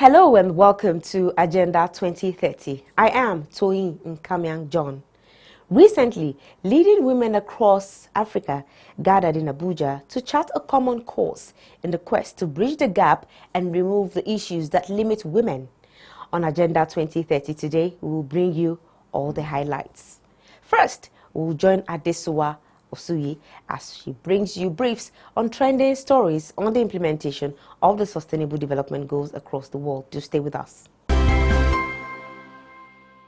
Hello and welcome to Agenda 2030. I am Toyin Nkamiang John. Recently, leading women across Africa gathered in Abuja to chart a common course in the quest to bridge the gap and remove the issues that limit women. On Agenda 2030 today, we will bring you all the highlights. First, we will join Adesuwa Osuyi as she brings you briefs on trending stories on the implementation of the Sustainable Development Goals across the world. Do stay with us.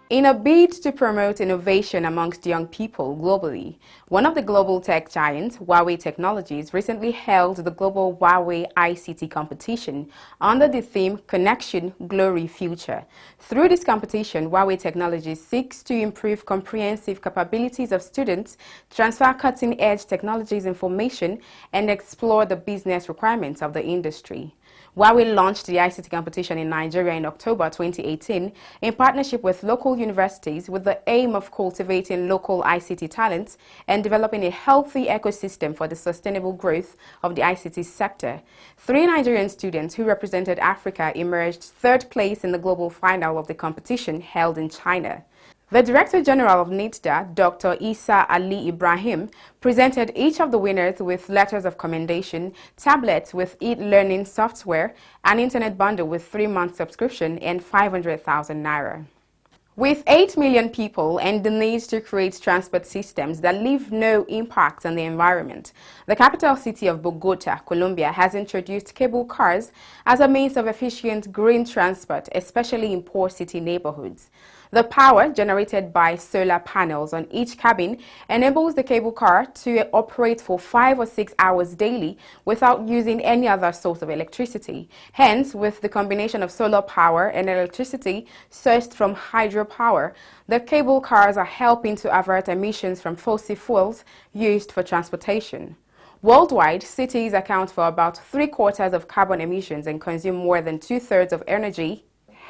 In a bid to promote innovation amongst young people globally, one of the global tech giants, Huawei Technologies, recently held the global Huawei ICT competition under the theme Connection, Glory, Future. Through this competition, Huawei Technologies seeks to improve comprehensive capabilities of students, transfer cutting-edge technologies information, and explore the business requirements of the industry. Huawei launched the ICT competition in Nigeria in October 2018 in partnership with local universities with the aim of cultivating local ICT talents and developing a healthy ecosystem for the sustainable growth of the ICT sector. 3 Nigerian students who represented Africa emerged 3rd place in the global final of the competition held in China. The Director General of NITDA, Dr. Isa Ali Ibrahim, presented each of the winners with letters of commendation, tablets with e-learning software, an internet bundle with 3-month subscription, and 500,000 naira. With 8 million people and the need to create transport systems that leave no impact on the environment, the capital city of Bogota, Colombia, has introduced cable cars as a means of efficient green transport, especially in poor city neighborhoods. The power generated by solar panels on each cabin enables the cable car to operate for 5 or 6 hours daily without using any other source of electricity. Hence, with the combination of solar power and electricity sourced from hydropower, the cable cars are helping to avert emissions from fossil fuels used for transportation. Worldwide, cities account for about 3/4 of carbon emissions and consume more than 2/3 of energy,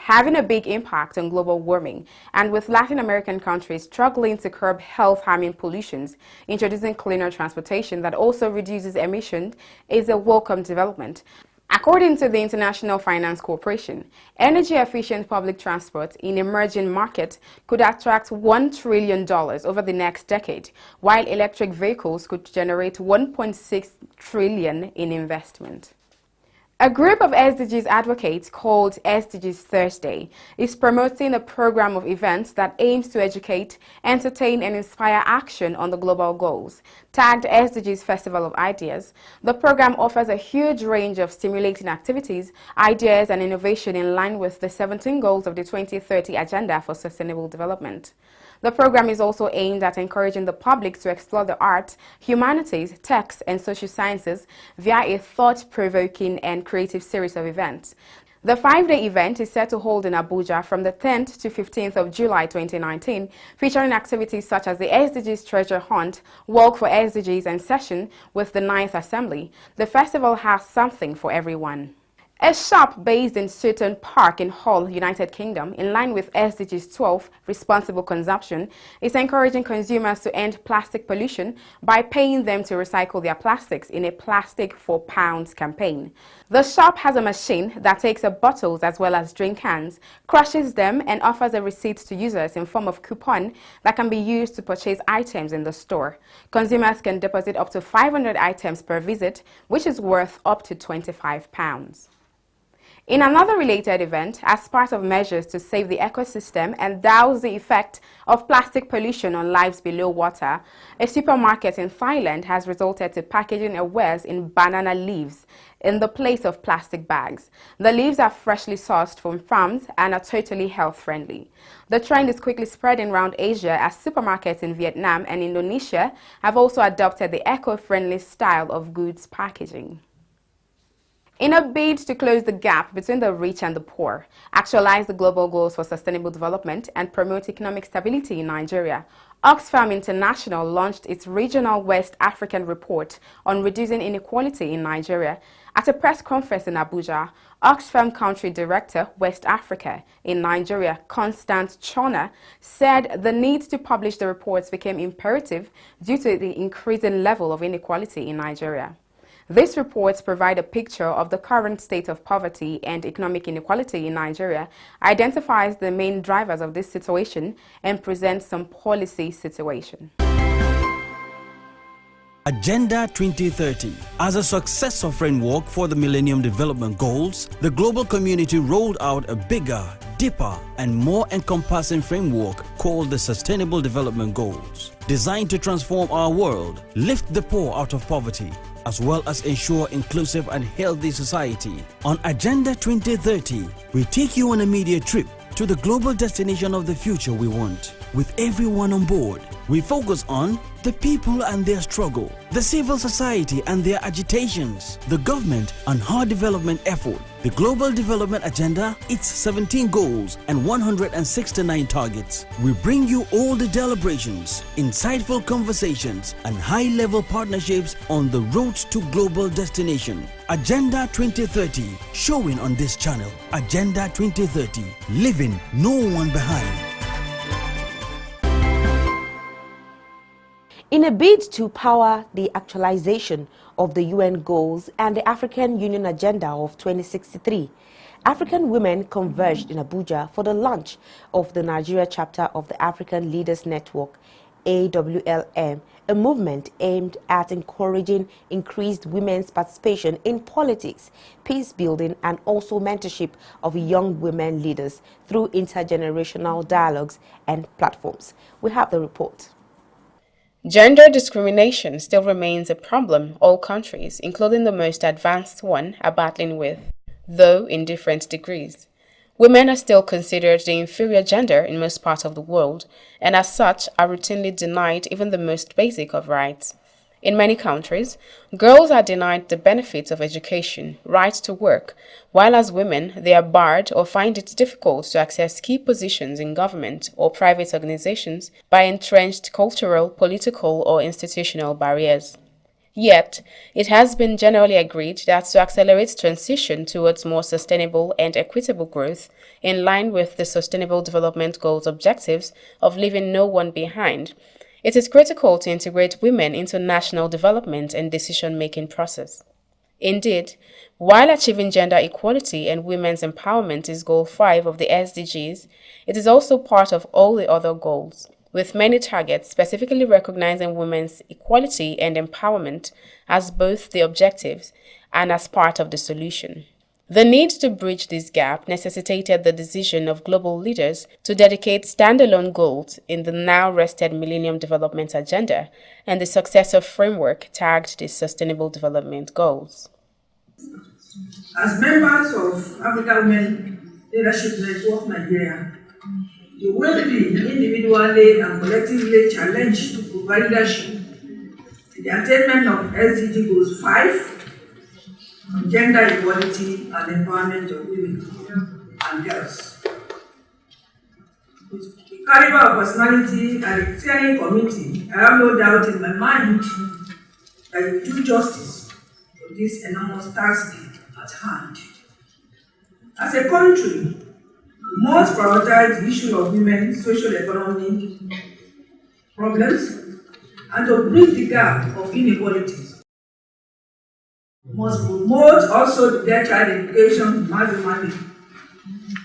having a big impact on global warming. And with Latin American countries struggling to curb health-harming pollutions, introducing cleaner transportation that also reduces emissions is a welcome development. According to the International Finance Corporation, energy-efficient public transport in emerging markets could attract $1 trillion over the next decade, while electric vehicles could generate $1.6 trillion in investment. A group of SDGs advocates called SDGs Thursday is promoting a program of events that aims to educate, entertain, and inspire action on the global goals. Tagged SDGs Festival of Ideas, the program offers a huge range of stimulating activities, ideas, and innovation in line with the 17 goals of the 2030 Agenda for Sustainable Development. The program is also aimed at encouraging the public to explore the arts, humanities, techs, and social sciences via a thought-provoking and creative series of events. The 5-day event is set to hold in Abuja from the 10th to 15th of July 2019, featuring activities such as the SDGs Treasure Hunt, Walk for SDGs, and session with the 9th Assembly. The festival has something for everyone. A shop based in Sutton Park in Hull, United Kingdom, in line with SDGs 12, Responsible Consumption, is encouraging consumers to end plastic pollution by paying them to recycle their plastics in a Plastic for Pounds campaign. The shop has a machine that takes up bottles as well as drink cans, crushes them, and offers a receipt to users in form of coupon that can be used to purchase items in the store. Consumers can deposit up to 500 items per visit, which is worth up to £25. In another related event, as part of measures to save the ecosystem and douse the effect of plastic pollution on lives below water, a supermarket in Thailand has resorted to packaging wares in banana leaves in the place of plastic bags. The leaves are freshly sourced from farms and are totally health-friendly. The trend is quickly spreading around Asia as supermarkets in Vietnam and Indonesia have also adopted the eco-friendly style of goods packaging. In a bid to close the gap between the rich and the poor, actualize the global goals for sustainable development, and promote economic stability in Nigeria, Oxfam International launched its regional West African report on reducing inequality in Nigeria. At a press conference in Abuja, Oxfam Country Director, West Africa in Nigeria, Constant Chona, said the need to publish the reports became imperative due to the increasing level of inequality in Nigeria. These reports provide a picture of the current state of poverty and economic inequality in Nigeria, identifies the main drivers of this situation, and presents some policy situation. Agenda 2030. As a successor framework for the Millennium Development Goals, the global community rolled out a bigger, deeper, and more encompassing framework called the Sustainable Development Goals, designed to transform our world, lift the poor out of poverty, as well as ensure inclusive and healthy society. On Agenda 2030, we take you on a media trip to the global destination of the future we want. With everyone on board, we focus on the people and their struggle, the civil society and their agitations, the government and her development effort, the global development agenda, its 17 goals and 169 targets. We bring you all the deliberations, insightful conversations and high-level partnerships on the road to global destination. Agenda 2030, showing on this channel. Agenda 2030, leaving no one behind. In a bid to power the actualization of the UN goals and the African Union Agenda of 2063, African women converged in Abuja for the launch of the Nigeria chapter of the African Leaders Network, AWLF, a movement aimed at encouraging increased women's participation in politics, peace building, and also mentorship of young women leaders through intergenerational dialogues and platforms. We have the report. Gender discrimination still remains a problem all countries, including the most advanced one, are battling with, though in different degrees. Women are still considered the inferior gender in most parts of the world, and as such are routinely denied even the most basic of rights. In many countries, girls are denied the benefits of education, right to work, while as women they are barred or find it difficult to access key positions in government or private organizations by entrenched cultural, political, or institutional barriers. Yet, it has been generally agreed that to accelerate transition towards more sustainable and equitable growth in line with the Sustainable Development Goals objectives of leaving no one behind, it is critical to integrate women into national development and decision-making process. Indeed, while achieving gender equality and women's empowerment is Goal 5 of the SDGs, it is also part of all the other goals, with many targets specifically recognizing women's equality and empowerment as both the objectives and as part of the solution. The need to bridge this gap necessitated the decision of global leaders to dedicate standalone goals in the now rested Millennium Development Agenda and the successor framework tagged the Sustainable Development Goals. As members of African Women Leadership Network Nigeria, you will be individually and collectively challenged to provide leadership in the attainment of SDG Goals 5 on gender equality and empowerment of women and girls. With the caliber of personality and the steering committee, I have no doubt in my mind that you do justice to this enormous task at hand. As a country, we must prioritize the issue of women's socio-economic problems and to bridge the gap of inequalities. We must promote also the child education matrimony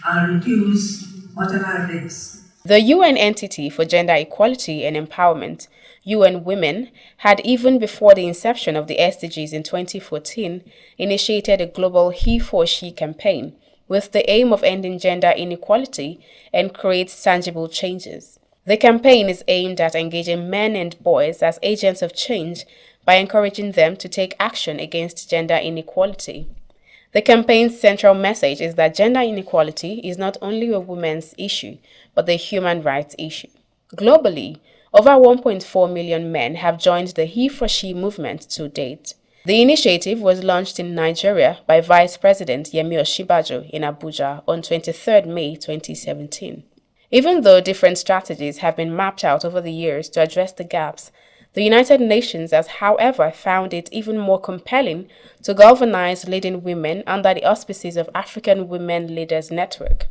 and reduce maternal deaths. The UN entity for gender equality and empowerment, UN Women, had even before the inception of the SDGs in 2014 initiated a global He-for-She campaign with the aim of ending gender inequality and create tangible changes. The campaign is aimed at engaging men and boys as agents of change by encouraging them to take action against gender inequality. The campaign's central message is that gender inequality is not only a women's issue, but a human rights issue. Globally, over 1.4 million men have joined the He-for-She movement to date. The initiative was launched in Nigeria by Vice President Yemi Osinbajo in Abuja on 23 May 2017. Even though different strategies have been mapped out over the years to address the gaps, the United Nations has, however, found it even more compelling to galvanize leading women under the auspices of African Women Leaders Network.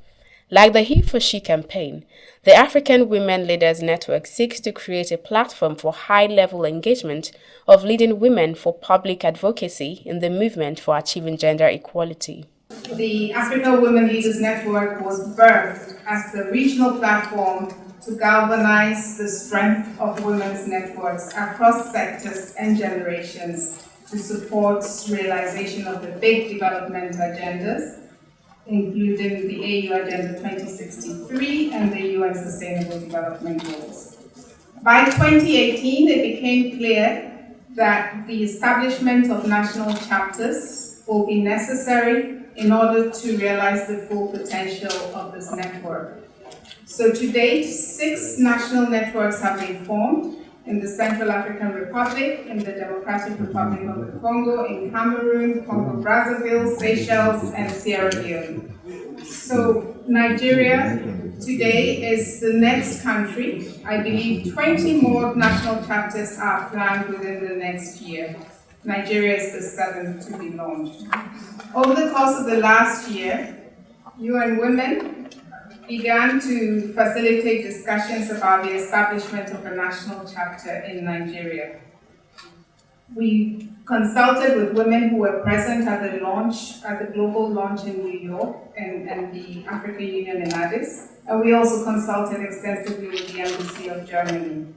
Like the He for She campaign, the African Women Leaders Network seeks to create a platform for high-level engagement of leading women for public advocacy in the movement for achieving gender equality. The Africa Women Leaders Network was birthed as a regional platform to galvanize the strength of women's networks across sectors and generations to support realization of the big development agendas, including the AU Agenda 2063 and the UN Sustainable Development Goals. By 2018, it became clear that the establishment of national chapters will be necessary in order to realize the full potential of this network. So to date, 6 national networks have been formed in the Central African Republic, in the Democratic Republic of the Congo, in Cameroon, Congo-Brazzaville, Seychelles, and Sierra Leone. So Nigeria today is the next country. I believe 20 more national chapters are planned within the next year. Nigeria is the 7th to be launched. Over the course of the last year, UN Women began to facilitate discussions about the establishment of a national chapter in Nigeria. We consulted with women who were present at the launch, at the global launch in New York and the African Union in Addis, and we also consulted extensively with the Embassy of Germany.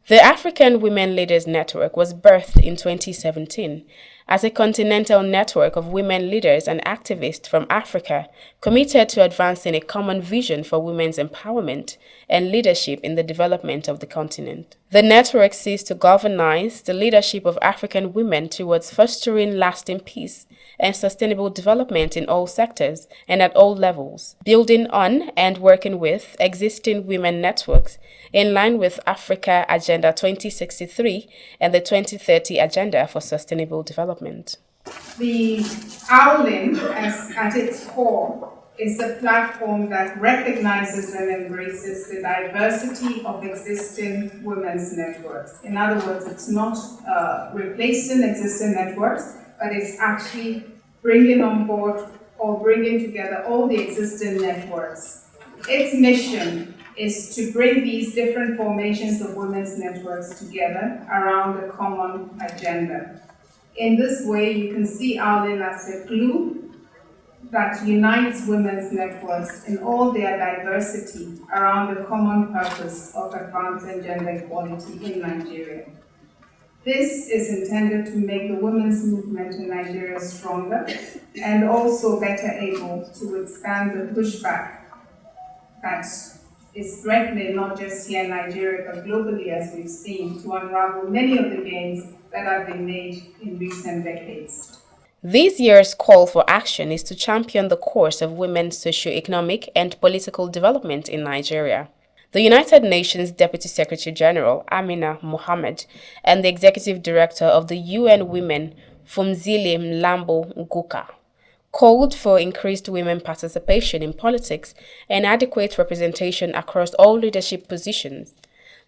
The African Women Leaders Network was birthed in 2017 as a continental network of women leaders and activists from Africa committed to advancing a common vision for women's empowerment and leadership in the development of the continent. The network seeks to galvanize the leadership of African women towards fostering lasting peace and sustainable development in all sectors and at all levels, building on and working with existing women networks in line with Africa Agenda 2063 and the 2030 Agenda for Sustainable Development. The AWLF, at its core, is a platform that recognizes and embraces the diversity of existing women's networks. In other words, it's not replacing existing networks, but it's actually bringing on board or bringing together all the existing networks. Its mission is to bring these different formations of women's networks together around a common agenda. In this way, you can see AWLF as a glue that unites women's networks in all their diversity around the common purpose of advancing gender equality in Nigeria. This is intended to make the women's movement in Nigeria stronger and also better able to withstand the pushback that is threatening not just here in Nigeria but globally, as we've seen, to unravel many of the gains that have been made in recent decades. This year's call for action is to champion the course of women's socio-economic and political development in Nigeria. The United Nations Deputy Secretary General, Amina Mohammed, and the Executive Director of the UN Women, Phumzile Mlambo Nguka, called for increased women participation in politics and adequate representation across all leadership positions.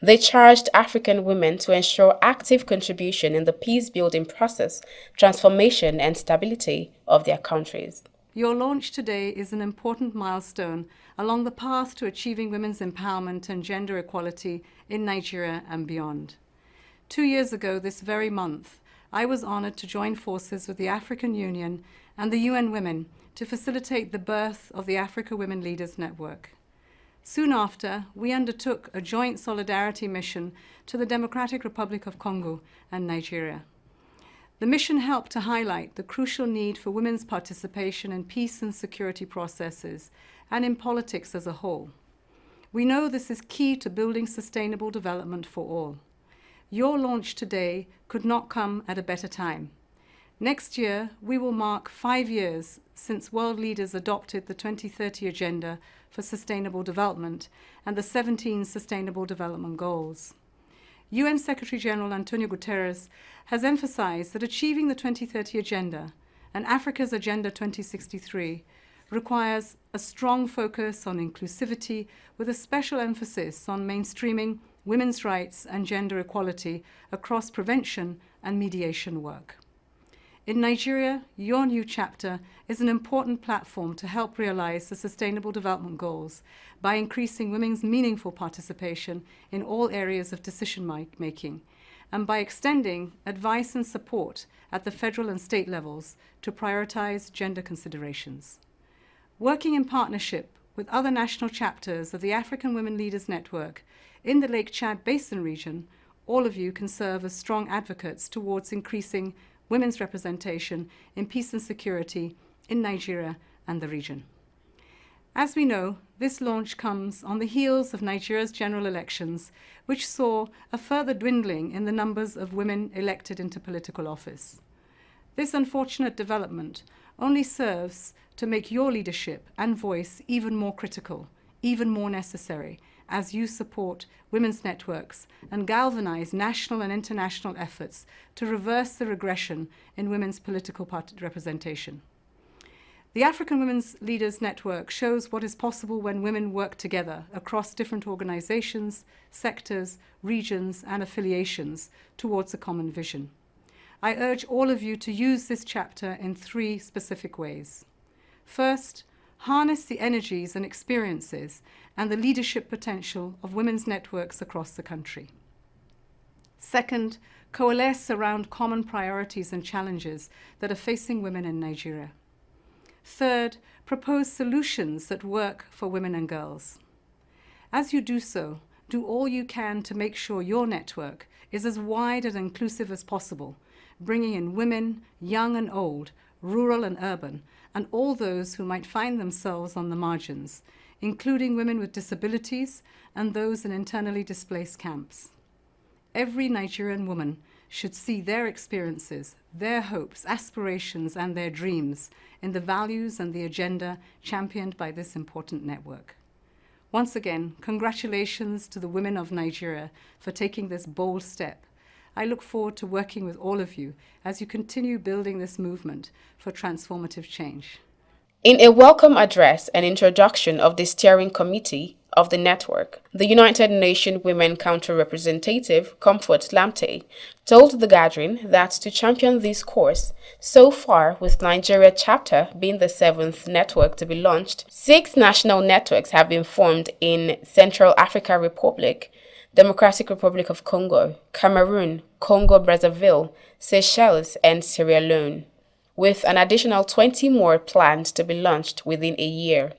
They charged African women to ensure active contribution in the peace-building process, transformation and stability of their countries. Your launch today is an important milestone along the path to achieving women's empowerment and gender equality in Nigeria and beyond. 2 years ago this very month, I was honored to join forces with the African Union and the UN Women to facilitate the birth of the Africa Women Leaders Network. Soon after, we undertook a joint solidarity mission to the Democratic Republic of Congo and Nigeria. The mission helped to highlight the crucial need for women's participation in peace and security processes and in politics as a whole. We know this is key to building sustainable development for all. Your launch today could not come at a better time. Next year, we will mark 5 years since world leaders adopted the 2030 Agenda for Sustainable Development and the 17 Sustainable Development Goals. UN Secretary-General Antonio Guterres has emphasized that achieving the 2030 Agenda and Africa's Agenda 2063 requires a strong focus on inclusivity with a special emphasis on mainstreaming women's rights and gender equality across prevention and mediation work. In Nigeria, your new chapter is an important platform to help realize the Sustainable Development Goals by increasing women's meaningful participation in all areas of decision-making and by extending advice and support at the federal and state levels to prioritize gender considerations. Working in partnership with other national chapters of the African Women Leaders Network in the Lake Chad Basin region, all of you can serve as strong advocates towards increasing women's representation in peace and security in Nigeria and the region. As we know, this launch comes on the heels of Nigeria's general elections, which saw a further dwindling in the numbers of women elected into political office. This unfortunate development only serves to make your leadership and voice even more critical, even more necessary, as you support women's networks and galvanize national and international efforts to reverse the regression in women's political representation. The African Women's Leaders Network shows what is possible when women work together across different organizations, sectors, regions, and affiliations towards a common vision. I urge all of you to use this chapter in 3 specific ways. First, harness the energies and experiences and the leadership potential of women's networks across the country. Second, coalesce around common priorities and challenges that are facing women in Nigeria. Third, propose solutions that work for women and girls. As you do so, do all you can to make sure your network is as wide and inclusive as possible, bringing in women, young and old, rural and urban, and all those who might find themselves on the margins, including women with disabilities and those in internally displaced camps. Every Nigerian woman should see their experiences, their hopes, aspirations, and their dreams in the values and the agenda championed by this important network. Once again, congratulations to the women of Nigeria for taking this bold step. I look forward to working with all of you as you continue building this movement for transformative change. In a welcome address and introduction of the steering committee of the network, the United Nations Women Council representative, Comfort Lamte, told the gathering that to champion this course, so far with Nigeria chapter being the 7th network to be launched, 6 national networks have been formed in Central Africa Republic, Democratic Republic of Congo, Cameroon, Congo-Brazzaville, Seychelles, and Sierra Leone, with an additional 20 more planned to be launched within a year.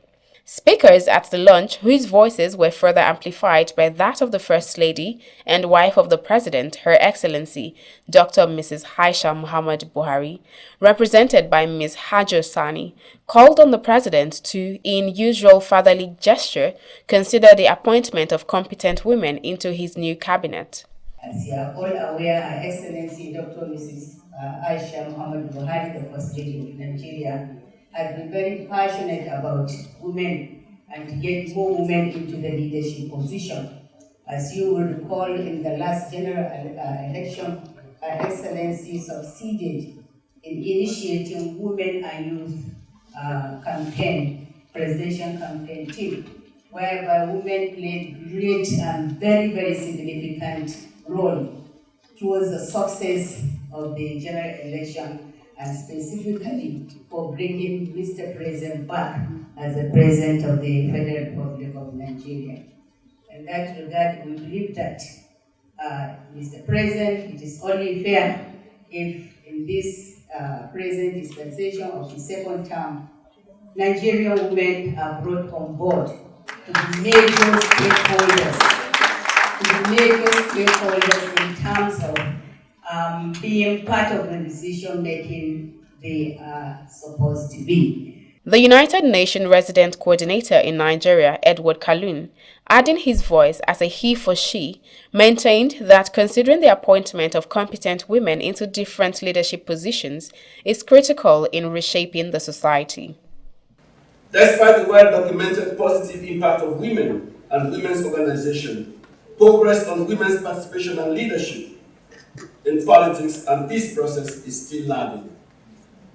Speakers at the launch, whose voices were further amplified by that of the First Lady and wife of the President, Her Excellency Dr. Mrs. Aisha Muhammad Buhari, represented by Ms. Hajo Sani, called on the President to, in usual fatherly gesture, consider the appointment of competent women into his new cabinet. As you are all aware, Her Excellency Dr. Mrs. Aisha Muhammad Buhari, the First Lady of Nigeria, has been very passionate about women and to get more women into the leadership position. As you will recall, in the last general election, Her Excellency succeeded in initiating women and youth presidential campaign team, whereby women played great and very, very significant role towards the success of the general election, and specifically for bringing Mr. President back as the President of the Federal Republic of Nigeria. In that regard, we believe that Mr. President, it is only fair if in this present dispensation of the 2nd term, Nigerian women are brought on board to be major stakeholders in terms of being part of the decision making they are supposed to be. The United Nations Resident Coordinator in Nigeria, Edward Kalun, adding his voice as a he for she, maintained that considering the appointment of competent women into different leadership positions is critical in reshaping the society. Despite the well-documented positive impact of women and women's organization, progress on women's participation and leadership in politics and peace process is still lagging.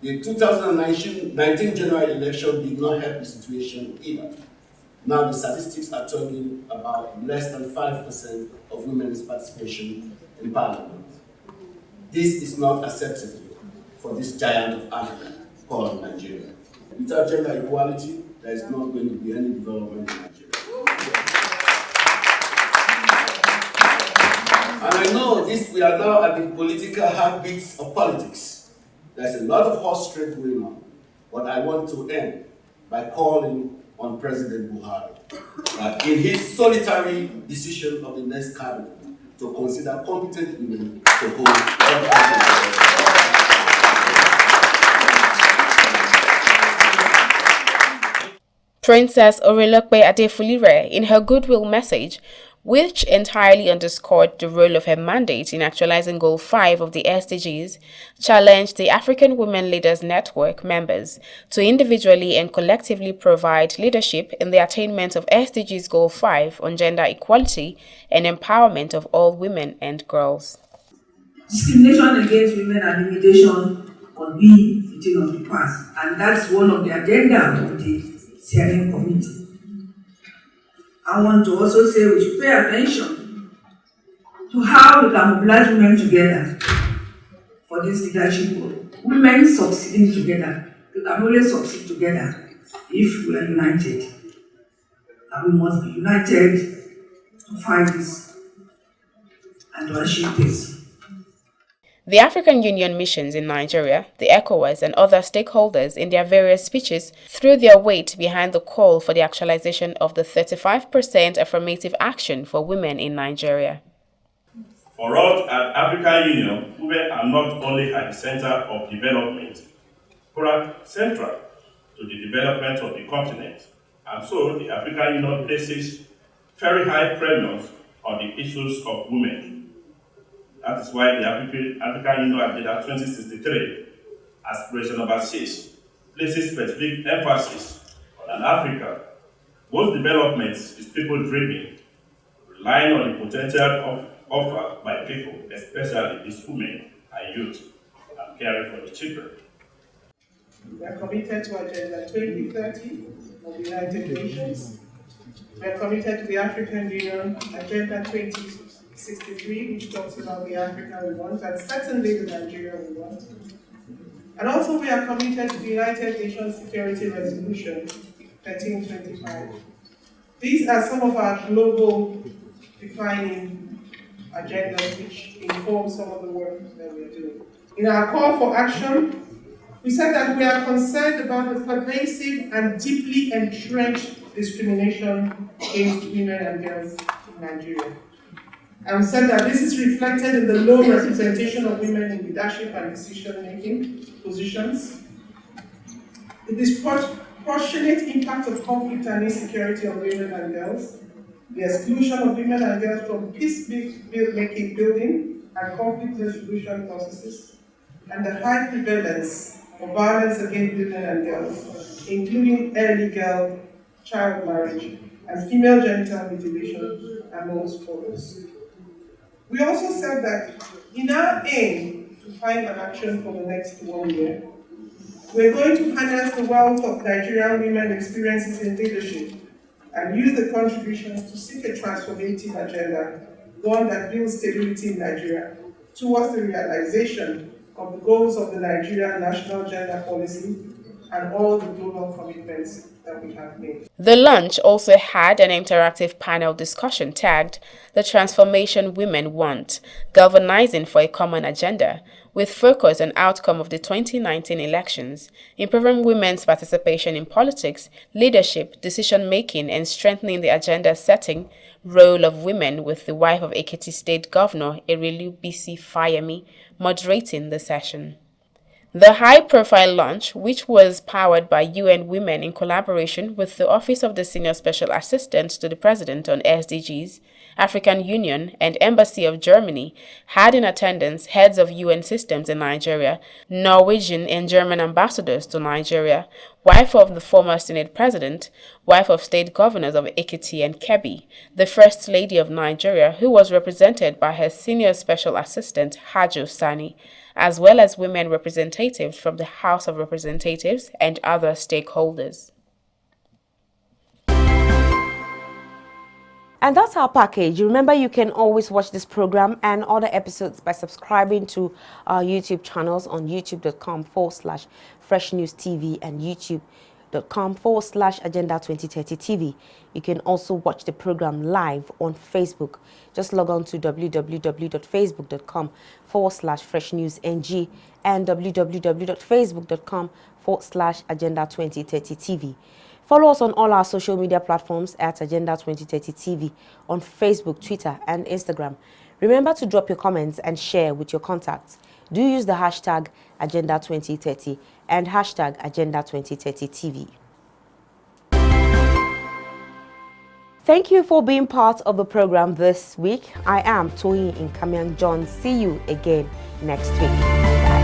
The 2019 general election did not help the situation either. Now the statistics are talking about less than 5% of women's participation in parliament. This is not acceptable for this giant of Africa called Nigeria. Without gender equality, there is not going to be any development in Nigeria. And I know we are now at the political heartbeats of politics. There's a lot of horse trade going on, but I want to end by calling on President Buhari that in his solitary decision of the next cabinet to consider competent women to hold Princess Orelope Adefulire, in her goodwill message, which entirely underscored the role of her mandate in actualizing Goal 5 of the SDGs, challenged the African Women Leaders Network members to individually and collectively provide leadership in the attainment of SDGs Goal 5 on gender equality and empowerment of all women and girls. Discrimination against women and limitation on being a thing of the past, and that's one of the agenda of the CNM committee. I want to also say we should pay attention to how we can mobilize women together for this leadership role. Women succeeding together. We can only succeed together if we are united. And we must be united to fight this and to achieve this. The African Union missions in Nigeria, the ECOWAS, and other stakeholders in their various speeches threw their weight behind the call for the actualization of the 35% affirmative action for women in Nigeria. For us at African Union, women are not only at the center of development, but central to the development of the continent. And so the African Union places very high premiums on the issues of women. That is why the African Union Agenda 2063, aspiration number 6, places specific emphasis on Africa. Most development is people-driven, relying on the potential offered by people, especially these women and youth, and caring for the children. We are committed to Agenda 2030 of the United Nations. We are committed to the African Union Agenda 2063, which talks about the Africa we want, and certainly the Nigeria we want. And also we are committed to the United Nations Security Resolution 1325. These are some of our global defining agendas which inform some of the work that we are doing. In our call for action, we said that we are concerned about the pervasive and deeply entrenched discrimination against women and girls in Nigeria. And we said that this is reflected in the low representation of women in leadership and decision-making positions, the disproportionate impact of conflict and insecurity on women and girls, the exclusion of women and girls from peace-making building and conflict resolution processes, and the high prevalence of violence against women and girls, including early girl child marriage and female genital mutilation, amongst others. We also said that in our aim to find an action for the next 1 year, we're going to harness the wealth of Nigerian women experiences in leadership and use the contributions to seek a transformative agenda, one that builds stability in Nigeria towards the realization of the goals of the Nigerian National Gender Policy and all the global commitments that we have made. The launch also had an interactive panel discussion tagged "The Transformation Women Want, Galvanizing for a Common Agenda," with focus on outcome of the 2019 elections, improving women's participation in politics, leadership, decision-making, and strengthening the agenda-setting role of women, with the wife of Ekiti State Governor Erelu Bisi Fayemi moderating the session. The high-profile launch, which was powered by UN Women in collaboration with the Office of the Senior Special Assistant to the President on SDGs, African Union, and Embassy of Germany, had in attendance heads of UN systems in Nigeria, Norwegian and German ambassadors to Nigeria, wife of the former Senate President, wife of state governors of Ekiti and Kebbi, the First Lady of Nigeria, who was represented by her Senior Special Assistant, Hajo Sani, as well as women representatives from the House of Representatives and other stakeholders. And that's our package. Remember, you can always watch this program and other episodes by subscribing to our YouTube channels on youtube.com/Fresh News TV and youtube.com/Agenda 2030 TV. You can also watch the program live on Facebook. Just log on to www.facebook.com/Fresh News NG and www.facebook.com/Agenda 2030 TV. Follow us on all our social media platforms at Agenda 2030 TV on Facebook, Twitter, and Instagram. Remember to drop your comments and share with your contacts. Do use the hashtag Agenda 2030 and hashtag Agenda 2030 TV. Thank you for being part of the program this week. I am Toyin Nkamiang John. See you again next week. Bye.